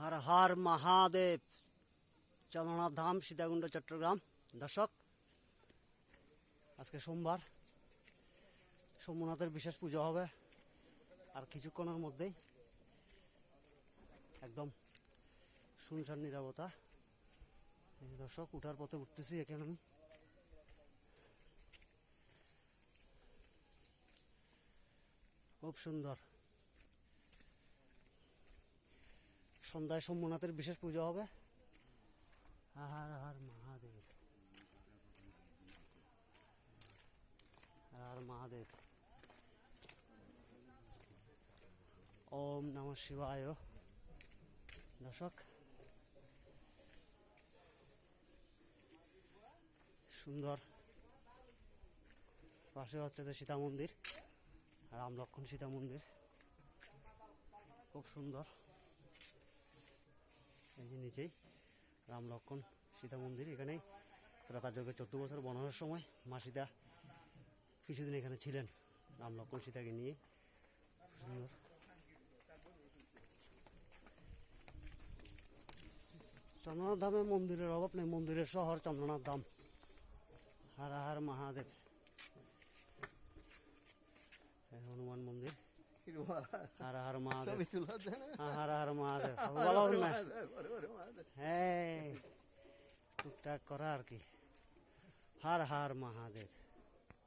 हर हर महादेव। चंद्रनाथ धाम सीताकुंड चट्टग्राम। दर्शक आज के सोमवार सोमनाथेर विशेष पूजा होबे और किछुक्षणेर मध्येई एकदम सुनसान नीरबता। दर्शक उठार पथे उठतेছি এখানে আমি। खूब सुंदर सन्ध्याय सोमनाथेर विशेष पूजा होबे। हर हर महादेव, हर हर महादेव। ओम नमः शिवाय। दर्शक सुंदर पाशे होच्छे सीता मंदिर, राम लक्ष्मण सीता मंदिर खूब सुंदर। नीचे राम लक्ष्मण सीता मंदिर। एखाने ত্রেতাযুগে 14 বছর বনবাসের সময় মা সীতা কিছুদিন এখানে ছিলেন রাম লক্ষ্মণ সীতাকে নিয়ে। সুন্দর चंद्रनाथ धामे मंदिर अभाव नहीं, मंदिर शहर चंद्रनाथ धाम। हर हर महादेव। हनुमान मंदिर। हर हर महादेव, हर हर महादेव। बोलो ना टुकटाक करा आर की। हर हर महादेव।